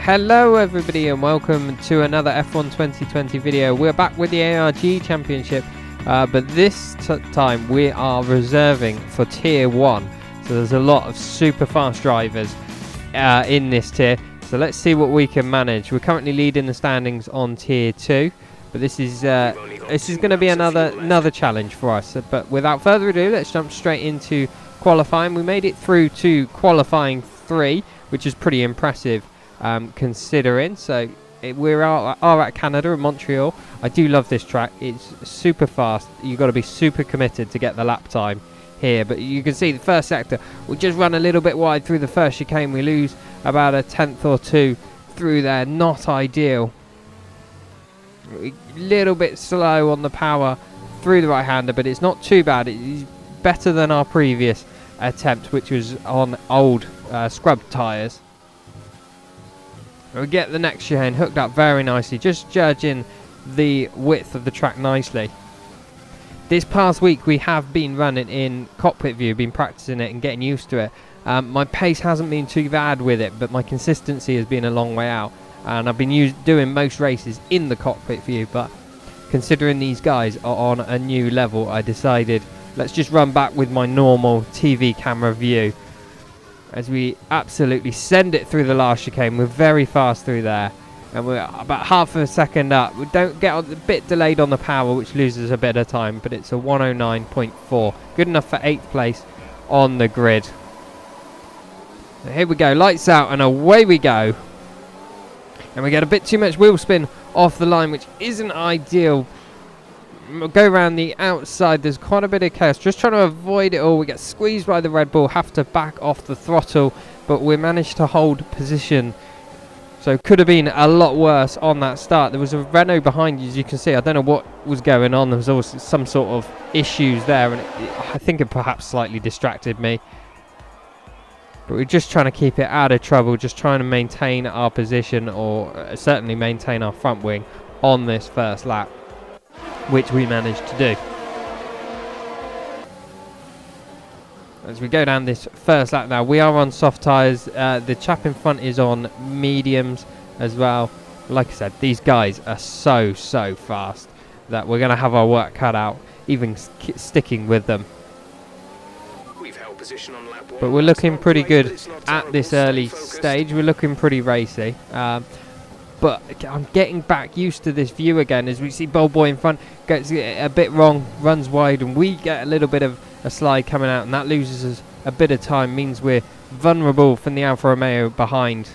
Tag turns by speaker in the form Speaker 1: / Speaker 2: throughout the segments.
Speaker 1: Hello everybody and welcome to another F1 2020 video. We're back with the ARG Championship, but this time we are reserving for Tier 1. So there's a lot of super fast drivers in this tier. So let's see what we can manage. We're currently leading the standings on Tier 2, but this is going to be another challenge for us. But without further ado, let's jump straight into qualifying. We made it through to qualifying 3, which is pretty impressive. Considering, so we are at Canada and Montreal. I do love this track. It's super fast. You've got to be super committed to get the lap time here, but you can see the first sector we just run a little bit wide through the first chicane. We lose about a tenth or two through there. Not ideal. A little bit slow on the power through the right-hander, but it's not too bad. It's better than our previous attempt, which was on old scrub tyres. We get the next chicane hooked up very nicely, just judging the width of the track nicely. This past week we have been running in cockpit view, been practicing it and getting used to it. My pace hasn't been too bad with it, but my consistency has been a long way out. And I've been doing most races in the cockpit view, but considering these guys are on a new level, I decided let's just run back with my normal TV camera view. As we absolutely send it through the last chicane. We're very fast through there, and we're about half a second up. We don't get a bit delayed on the power, which loses a bit of time, but it's a 109.4, good enough for 8th place on the grid. So here we go, lights out and away we go, and we get a bit too much wheel spin off the line, which isn't ideal. We'll go around the outside. There's quite a bit of chaos, just trying to avoid it all. We get squeezed by the Red Bull, have to back off the throttle, but we managed to hold position. So could have been a lot worse on that start. There was a Renault behind you, as you can see. I don't know what was going on. There was also some sort of issues there, and I think it perhaps slightly distracted me. But we're just trying to keep it out of trouble, just trying to maintain our position, or certainly maintain our front wing on this first lap, which we managed to do. As we go down this first lap now, we are on soft tyres. The chap in front is on mediums as well. Like I said, these guys are so fast that we're going to have our work cut out, even sticking with them.
Speaker 2: We've held position on lap 1,
Speaker 1: but we're looking pretty good at this early stage. We're looking pretty racy. But I'm getting back used to this view again, as we see Bold Boy in front gets a bit wrong, runs wide, and we get a little bit of a slide coming out, and that loses us a bit of time, means we're vulnerable from the Alfa Romeo behind,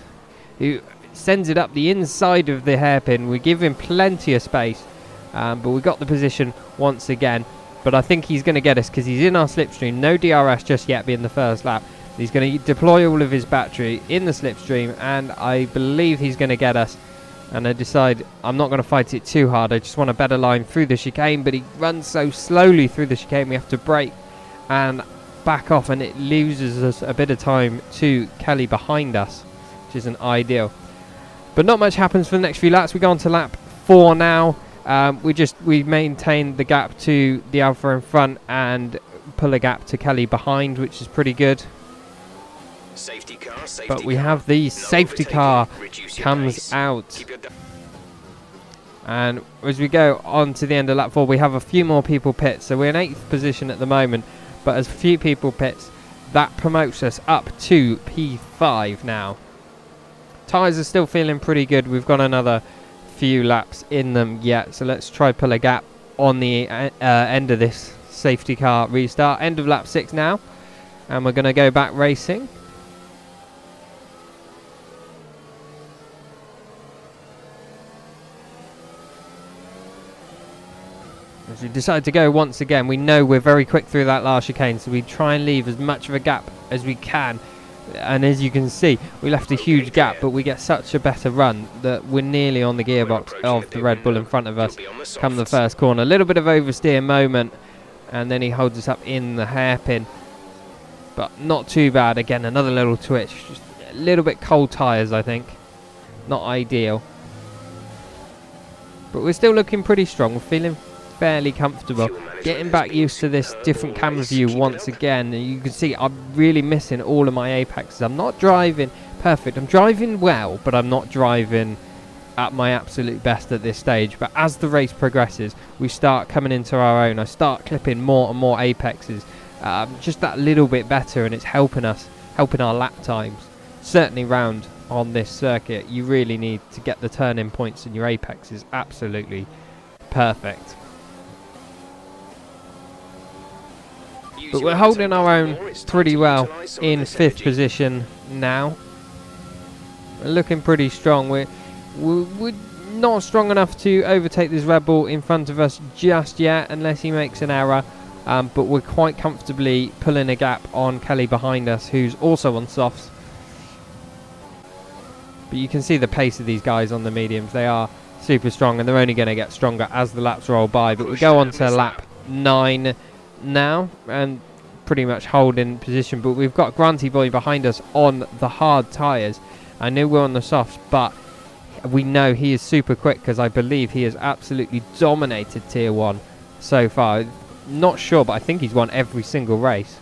Speaker 1: who sends it up the inside of the hairpin. We give him plenty of space, but we got the position once again. But I think he's going to get us because he's in our slipstream. No DRS just yet being the first lap. He's going to deploy all of his battery in the slipstream, and I believe he's going to get us. And I decide I'm not going to fight it too hard. I just want a better line through the chicane, but he runs so slowly through the chicane we have to brake and back off, and it loses us a bit of time to Kelly behind us, which isn't ideal. But not much happens for the next few laps. We go on to lap 4 now. We maintain the gap to the Alfa in front and pull a gap to Kelly behind, which is pretty good.
Speaker 2: Safety car,
Speaker 1: but we have the safety car comes out, and as we go on to the end of lap 4, we have a few more people pit. So we're in 8th position at the moment, but as few people pits, that promotes us up to P5 now. Tyres are still feeling pretty good. We've got another few laps in them yet, so let's try pull a gap on the end of this safety car restart. End of lap 6 now, and we're going to go back racing. As we decide to go once again, we know we're very quick through that last chicane, so we try and leave as much of a gap as we can. And as you can see, we left a huge gap, but we get such a better run that we're nearly on the gearbox of the Red Bull in front of us come the first corner. A little bit of oversteer moment, and then he holds us up in the hairpin, but not too bad. Again, another little twitch, just a little bit cold tyres, I think. Not ideal, but we're still looking pretty strong. We're feeling fairly comfortable. Getting back used to this different camera view once again. And you can see I'm really missing all of my apexes. I'm not driving perfect. I'm driving well, but I'm not driving at my absolute best at this stage. But as the race progresses, we start coming into our own. I start clipping more and more apexes, just that little bit better, and it's helping our lap times. Certainly round on this circuit, you really need to get the turning points, and your apex is absolutely perfect. But we're holding our own pretty well in 5th position now. We're looking pretty strong. We're not strong enough to overtake this Red Bull in front of us just yet, unless he makes an error. But we're quite comfortably pulling a gap on Kelly behind us, who's also on softs. But you can see the pace of these guys on the mediums. They are super strong, and they're only going to get stronger as the laps roll by. But we go on to lap 9 now, and pretty much holding position. But we've got Granty Boy behind us on the hard tyres. I know we're on the softs, but we know he is super quick, because I believe he has absolutely dominated Tier 1 so far. Not sure, but I think he's won every single race.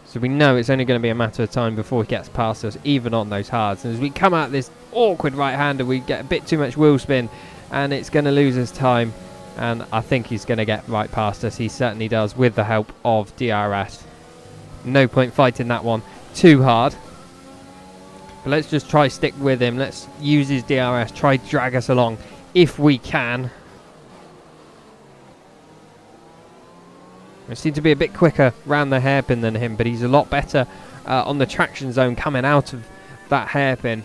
Speaker 1: So we know it's only going to be a matter of time before he gets past us, even on those hards. And as we come out this awkward right-hander, we get a bit too much wheel spin, and it's going to lose us time. And I think he's going to get right past us. He certainly does, with the help of DRS. No point fighting that one too hard. But let's just try stick with him. Let's use his DRS, try drag us along if we can. We seem to be a bit quicker round the hairpin than him, but he's a lot better on the traction zone coming out of that hairpin.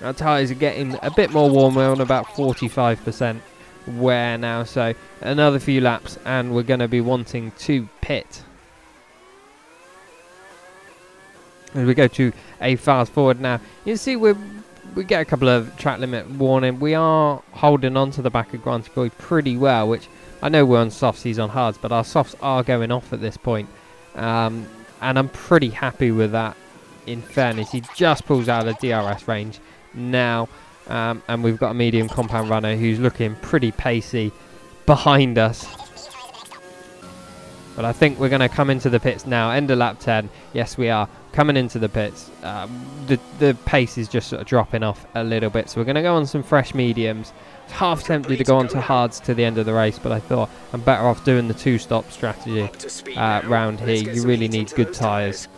Speaker 1: Our tyres are getting a bit more warm. We're on about 45% wear now, so another few laps and we're going to be wanting to pit. As we go to a fast forward now, you can see we get a couple of track limit warning. We are holding on to the back of Granty Boy pretty well, which I know we're on softs, he's on hards, but our softs are going off at this point. And I'm pretty happy with that, in fairness. He just pulls out of DRS range now. And we've got a medium compound runner who's looking pretty pacey behind us. But I think we're going to come into the pits now. End of lap 10. Yes, we are coming into the pits. The pace is just sort of dropping off a little bit. So we're going to go on some fresh mediums. Half tempted to go on to hards to the end of the race, but I thought I'm better off doing the 2-stop strategy round here. You really need good tyres.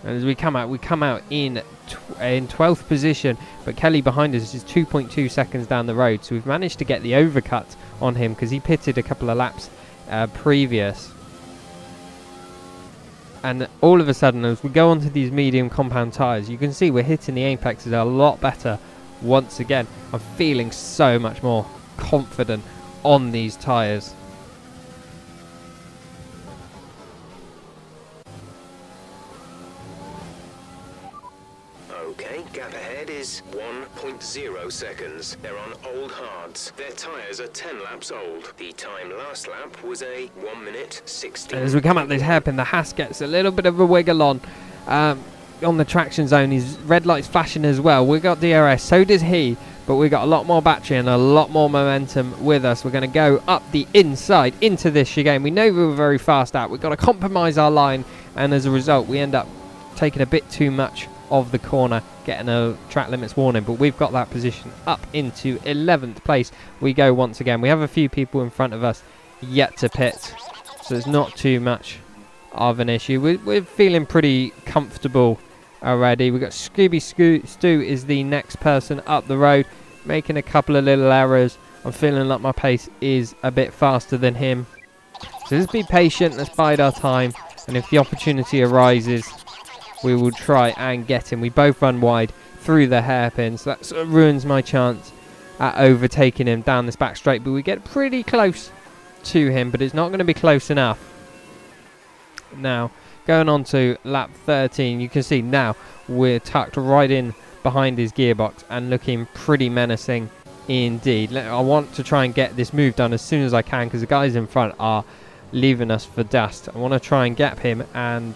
Speaker 1: And as we come out in 12th position, but Kelly behind us is 2.2 seconds down the road. So we've managed to get the overcut on him, because he pitted a couple of laps previous. And all of a sudden, as we go onto these medium compound tyres, you can see we're hitting the apexes a lot better once again. I'm feeling so much more confident on these tyres.
Speaker 2: Okay, gap ahead is 1.0 seconds. They're on old hards. Their tyres are 10 laps old. The time last lap was a 1 minute 16.
Speaker 1: And as we come up this hairpin, the Haas gets a little bit of a wiggle on the traction zone. His red light's flashing as well. We've got DRS, so does he, but we've got a lot more battery and a lot more momentum with us. We're going to go up the inside into this chicane. We know we were very fast out. We've got to compromise our line, and as a result, we end up taking a bit too much of the corner, getting a track limits warning. But we've got that position up into 11th place. We go once again. We have a few people in front of us yet to pit, so it's not too much of an issue. We're feeling pretty comfortable already. We've got Scooby Stu is the next person up the road, making a couple of little errors. I'm feeling like my pace is a bit faster than him, so let's be patient, let's bide our time, and if the opportunity arises, we will try and get him. We both run wide through the hairpins, so that sort of ruins my chance at overtaking him down this back straight, but we get pretty close to him, but it's not going to be close enough. Now, going on to lap 13, you can see now we're tucked right in behind his gearbox and looking pretty menacing indeed. I want to try and get this move done as soon as I can, because the guys in front are leaving us for dust. I want to try and gap him and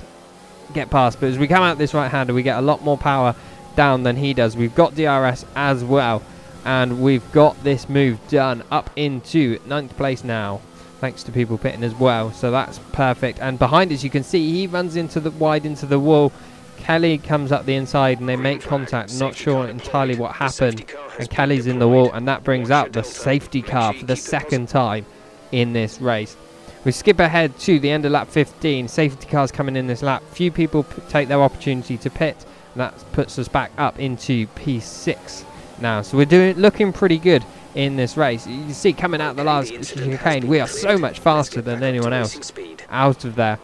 Speaker 1: get past, but as we come out this right-hander, we get a lot more power down than he does. We've got DRS as well, and we've got this move done up into 9th place now. thanks to people pitting as well. So that's perfect. And behind us, you can see he runs into the wide into the wall. Kelly comes up the inside and they make contact. Not sure entirely what happened. And Kelly's in the wall, and that brings out the safety car for the second time in this race. We skip ahead to the end of lap 15. Safety cars coming in this lap. Few people take their opportunity to pit. And that puts us back up into P6 now. So we're looking pretty good in this race. You can see coming out the last chicane, we are so much faster than anyone else out of there.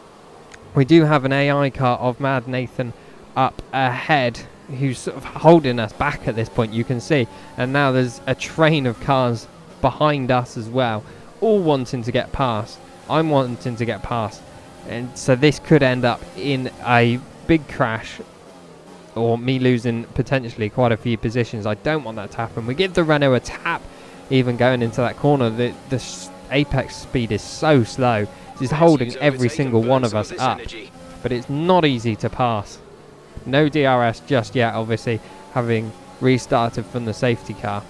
Speaker 1: We do have an AI car of Mad Nathan up ahead, who's sort of holding us back at this point, you can see. And now there's a train of cars behind us as well, all wanting to get past. I'm wanting to get past, and so this could end up in a big crash, or me losing potentially quite a few positions. I don't want that to happen. We give the Renault a tap even going into that corner. The apex speed is so slow. It's holding every single one of us up, but it's not easy to pass. No DRS just yet, obviously, having restarted from the safety car.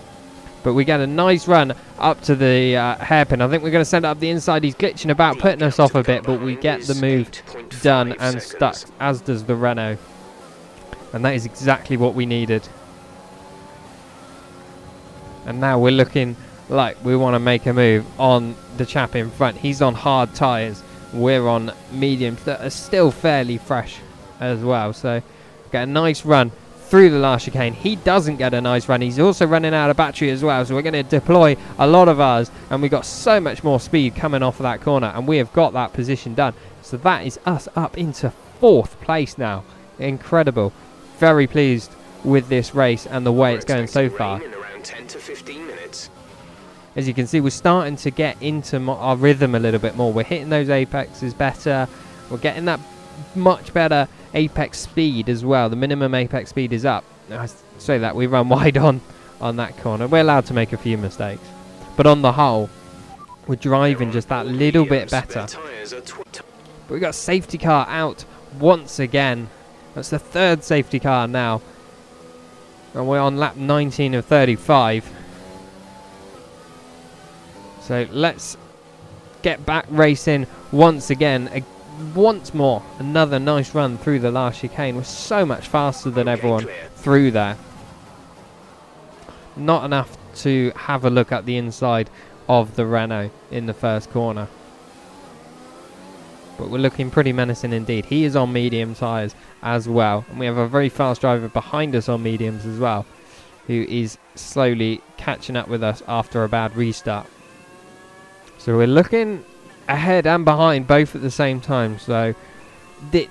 Speaker 1: But we get a nice run up to the hairpin. I think we're going to send it up the inside. He's glitching about, putting us off a bit, but we get the move done and stuck, as does the Renault. And that is exactly what we needed. And now we're looking like we want to make a move on the chap in front. He's on hard tyres. We're on mediums that are still fairly fresh as well. So get a nice run through the last chicane. He doesn't get a nice run. He's also running out of battery as well, so we're going to deploy a lot of ours, and we've got so much more speed coming off of that corner, and we have got that position done. So that is us up into 4th place now. Incredible. Very pleased with this race and the way it's going so far.
Speaker 2: In around 10 to 15 minutes.
Speaker 1: As you can see, we're starting to get into our rhythm a little bit more. We're hitting those apexes better. We're getting that much better apex speed as well. The minimum apex speed is up. I say that we run wide on that corner. We're allowed to make a few mistakes, but on the whole, we're driving just that little bit better. But we got safety car out once again. That's the 3rd safety car now, and we're on lap 19 of 35. So let's get back racing once again. Once more, another nice run through the last chicane. We're so much faster than everyone through there. Not enough to have a look at the inside of the Renault in the first corner, but we're looking pretty menacing indeed. He is on medium tyres as well, and we have a very fast driver behind us on mediums as well, who is slowly catching up with us after a bad restart. So we're looking ahead and behind both at the same time. So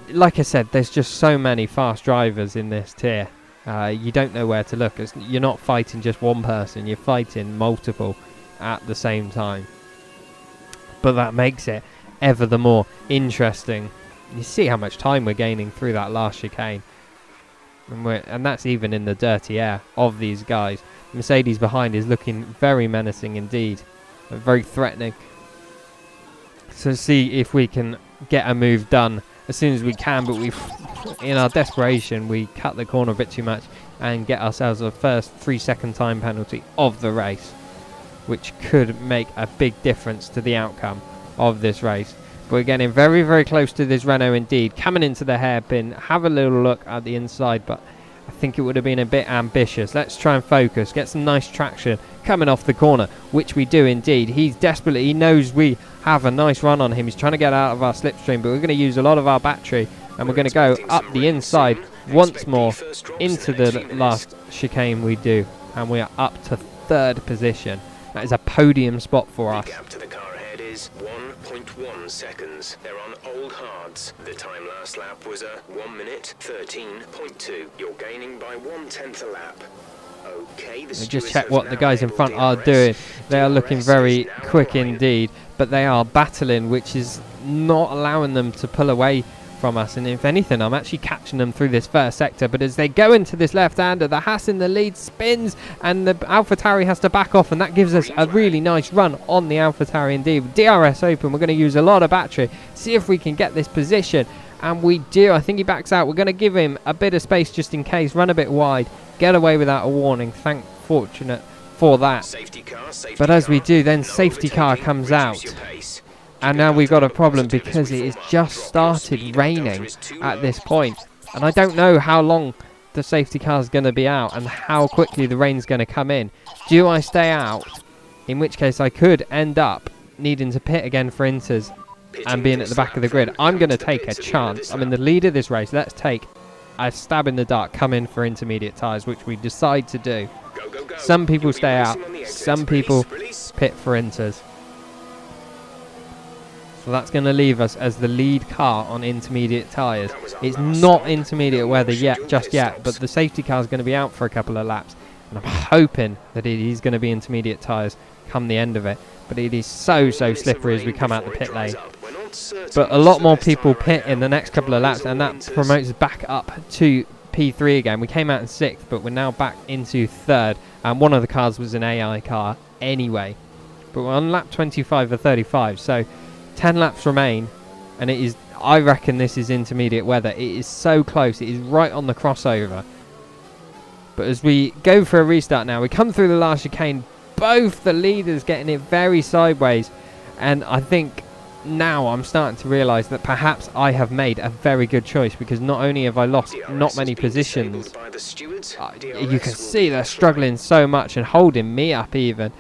Speaker 1: like I said, there's just so many fast drivers in this tier. You don't know where to look. You're not fighting just one person, you're fighting multiple at the same time, but that makes it ever the more interesting. You see how much time we're gaining through that last chicane, and that's even in the dirty air of these guys. Mercedes behind is looking very menacing indeed, very threatening. So see if we can get a move done as soon as we can, but in our desperation, we cut the corner a bit too much and get ourselves a first 3-second time penalty of the race, which could make a big difference to the outcome of this race. But we're getting very, very close to this Renault indeed. Coming into the hairpin, have a little look at the inside, but I think it would have been a bit ambitious. Let's try and focus, get some nice traction coming off the corner, which we do indeed. He knows we have a nice run on him. He's trying to get out of our slipstream, but we're going to use a lot of our battery, and we're going to go up the inside once more into the last chicane we do, and we are up to 3rd position. That is a podium spot for us.
Speaker 2: The gap to the car ahead is 1.1 seconds. They're on old hards. The time last lap was a 1 minute 13.2. You're gaining by 1/10 a lap. Okay,
Speaker 1: just check what the guys in front are doing. They are looking very quick indeed, but they are battling, which is not allowing them to pull away from us. And if anything, I'm actually catching them through this first sector. But as they go into this left-hander, the Haas in the lead spins, and the AlphaTauri has to back off, and that gives us a really nice run on the AlphaTauri indeed. DRS open, we're going to use a lot of battery, see if we can get this position, and we do. I think he backs out. We're going to give him a bit of space just in case, run a bit wide, get away without a warning. Fortunate for that. But as we do, then safety car comes out. And now we've got a problem because it has just started raining at this point. And I don't know how long the safety car is going to be out and how quickly the rain's going to come in. Do I stay out? In which case I could end up needing to pit again for inters and being at the back of the grid. I'm going to take a chance. I'm in the lead of this race. Let's take a stab in the dark, come in for intermediate tyres, which we decide to do. Some people stay out, some people pit for inters. So that's going to leave us as the lead car on intermediate tyres. It's not intermediate weather just yet, but the safety car is going to be out for a couple of laps. And I'm hoping that it is going to be intermediate tyres come the end of it. But it is so slippery as we come out the pit lane. But a lot more people pit in the next couple of laps, and that promotes us back up to P3 again. We came out in 6th, but we're now back into 3rd. And one of the cars was an AI car anyway. But we're on lap 25 or 35, so 10 laps remain. And it is, I reckon this is intermediate weather. It is so close. It is right on the crossover. But as we go for a restart now, we come through the last chicane. Both the leaders getting it very sideways. And I think now I'm starting to realise that perhaps I have made a very good choice, because not only have I lost not many positions, you can see they're struggling so much and holding me up even.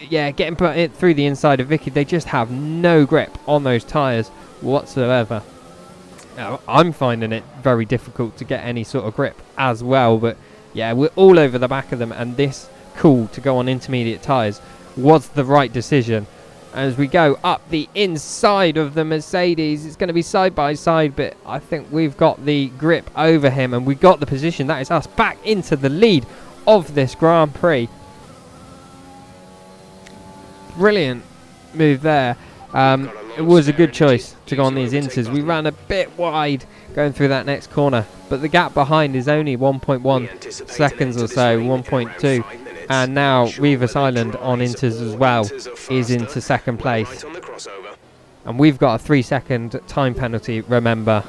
Speaker 1: Yeah, getting put it through the inside of Vicky. They just have no grip on those tyres whatsoever. Now, I'm finding it very difficult to get any sort of grip as well, but yeah, we're all over the back of them, and this call to go on intermediate tyres was the right decision. As we go up the inside of the Mercedes, it's going to be side by side, but I think we've got the grip over him and we've got the position. That is us back into the lead of this Grand Prix. Brilliant move there. It was a good choice to go on these inters. We ran a bit wide going through that next corner, but the gap behind is only 1.1 seconds or so, 1.2. And now Revis Island on inters as well is into second place. And we've got a 3-second time penalty, remember.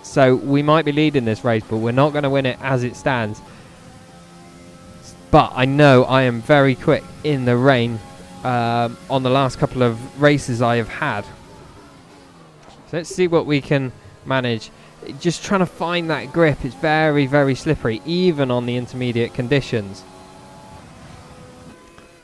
Speaker 1: So we might be leading this race, but we're not going to win it as it stands. But I know I am very quick in the rain on the last couple of races I have had. So let's see what we can manage. Just trying to find that grip. It's very slippery, even on the intermediate conditions.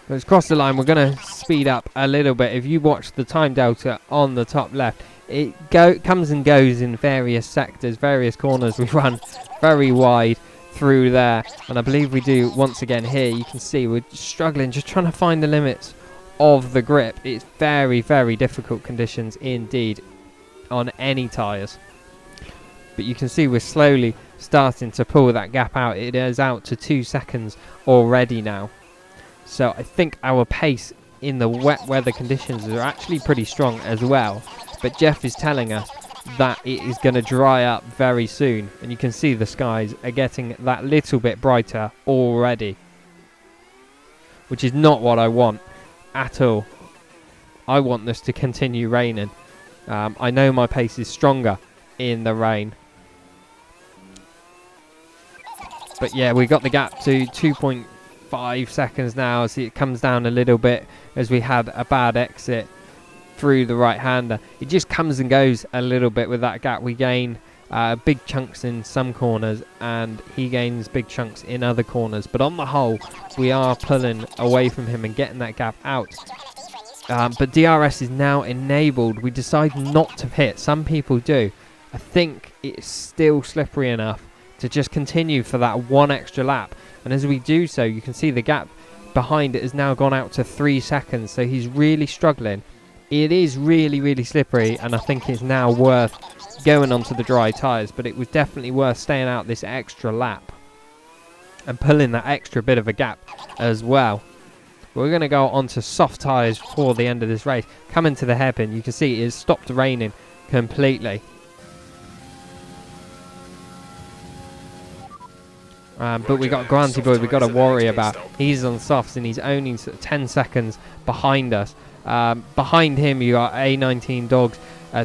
Speaker 1: Let's cross the line. We're going to speed up a little bit. If you watch the time delta on the top left, it comes and goes in various sectors, various corners. We run very wide through there, and I believe we do once again here. You can see we're struggling, just trying to find the limits of the grip. It's very difficult conditions indeed on any tyres. But you can see we're slowly starting to pull that gap out. It is out to 2 seconds already now. So I think our pace in the wet weather conditions are actually pretty strong as well. But Jeff is telling us that it is going to dry up very soon. And you can see the skies are getting that little bit brighter already, which is not what I want at all. I want this to continue raining. I know my pace is stronger in the rain. But yeah, we got the gap to 2.5 seconds now. See, it comes down a little bit as we had a bad exit through the right-hander. It just comes and goes a little bit with that gap. We gain big chunks in some corners and he gains big chunks in other corners. But on the whole, we are pulling away from him and getting that gap out. But DRS is now enabled. We decide not to pit. Some people do. I think it's still slippery enough to just continue for that one extra lap. And as we do so, you can see the gap behind it has now gone out to 3 seconds. So he's really struggling. It is really slippery, and I think it's now worth going onto the dry tyres. But it was definitely worth staying out this extra lap and pulling that extra bit of a gap as well. We're going to go onto soft tyres for the end of this race. Coming to the hairpin, you can see it has stopped raining completely. But we got Granty Boy, we got to worry about. He's on softs and he's only 10 seconds behind us. Behind him you got A19 Dogs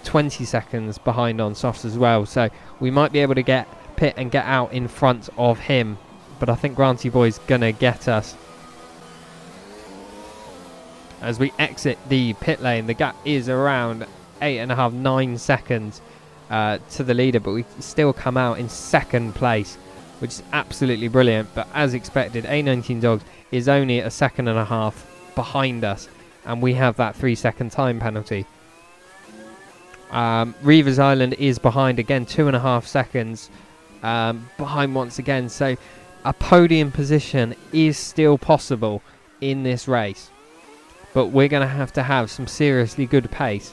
Speaker 1: 20 seconds behind on softs as well. So we might be able to get pit and get out in front of him. But I think Granty Boy's going to get us. as we exit the pit lane. The gap is around 8.5, 9 seconds to the leader, but we still come out in second place, which is absolutely brilliant. But as expected, A19 Dogs is only a second and a half behind us, and we have that 3-second time penalty. Reavers Island is behind again, 2.5 seconds behind once again. So a podium position is still possible in this race, but we're going to have some seriously good pace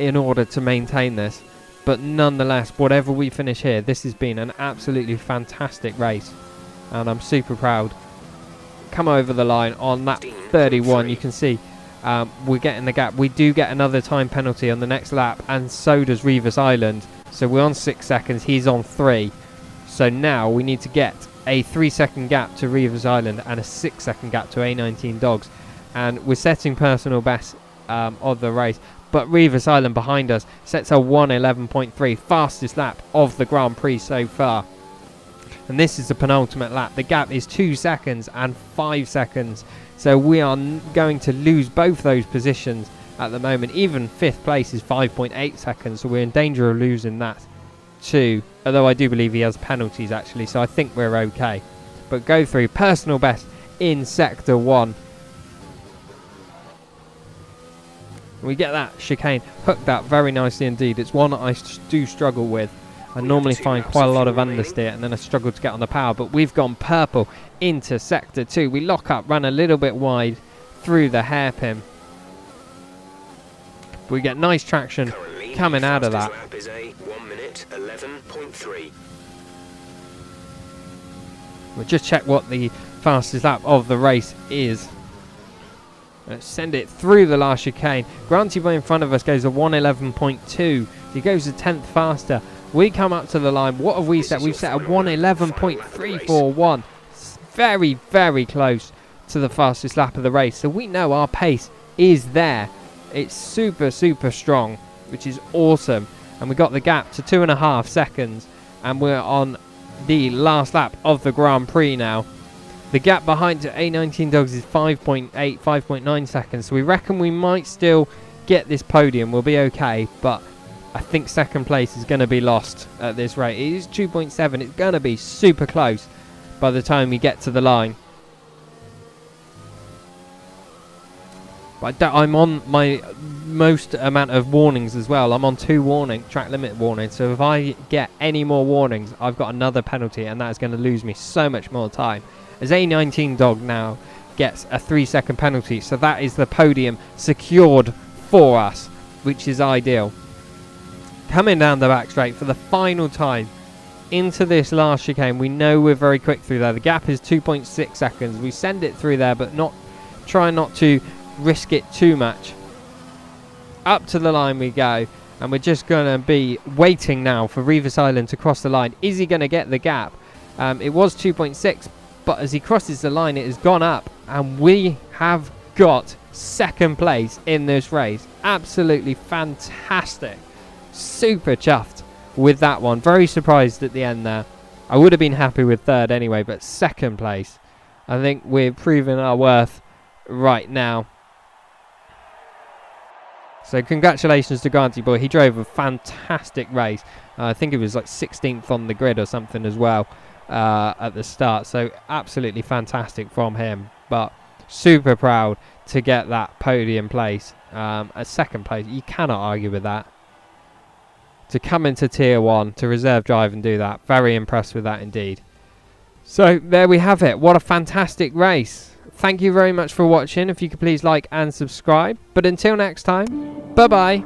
Speaker 1: in order to maintain this. But nonetheless, whatever we finish here, this has been an absolutely fantastic race, and I'm super proud. Come over the line on that 31, you can see we're getting the gap. We do get another time penalty on the next lap, and so does Reavers Island. So we're on 6 seconds, he's on 3. So now we need to get a 3-second gap to Reavers Island and a 6-second gap to A19 Dogs. And we're setting personal best of the race. But Reavers Island behind us sets a 1:11.3, fastest lap of the Grand Prix so far. And this is the penultimate lap. The gap is 2 seconds and 5 seconds. So we are going to lose both those positions at the moment. Even 5th place is 5.8 seconds. So we're in danger of losing that too. Although I do believe he has penalties actually. So I think we're okay. But go through personal best in Sector 1. We get that chicane hooked up very nicely indeed. It's one that I do struggle with. I normally find quite a lot of understeer and then I struggle to get on the power, but we've gone purple into Sector 2. We lock up, run a little bit wide through the hairpin. We get nice traction coming out of that.
Speaker 2: Lap is a 1:11.3.
Speaker 1: We'll just check what the fastest lap of the race is. Let's send it through the last chicane. Granty Boy in front of us goes a 1:11.2. He goes a 10th faster. We come up to the line. What have we set? We've set a 1:11.341. Very, very close to the fastest lap of the race. So we know our pace is there. It's super, super strong, which is awesome. And we got the gap to 2.5 seconds. And we're on the last lap of the Grand Prix now. The gap behind A19 Dogs is 5.8, 5.9 seconds. So we reckon we might still get this podium. We'll be okay. But I think second place is going to be lost at this rate. It is 2.7. It's going to be super close by the time we get to the line. But I'm on my most amount of warnings as well. I'm on 2 track limit warnings. So if I get any more warnings, I've got another penalty, and that is going to lose me so much more time. As A19 Dog now gets a 3-second penalty. So that is the podium secured for us, which is ideal. Coming down the back straight for the final time into this last chicane. We know we're very quick through there. The gap is 2.6 seconds. We send it through there, but try not to risk it too much. Up to the line we go, and we're just going to be waiting now for Reavers Island to cross the line. Is he going to get the gap? It was 2.6, but as he crosses the line, it has gone up, and we have got second place in this race. Absolutely fantastic. Super chuffed with that one. Very surprised at the end there. I would have been happy with third anyway, but second place, I think we're proving our worth right now. So congratulations to Granty Boy. He drove a fantastic race. I think it was like 16th on the grid or something as well at the start. So absolutely fantastic from him. But super proud to get that podium place. A second place. You cannot argue with that. To come into Tier 1, to reserve drive and do that. Very impressed with that indeed. So there we have it. What a fantastic race. Thank you very much for watching. If you could please like and subscribe. But until next time, bye-bye.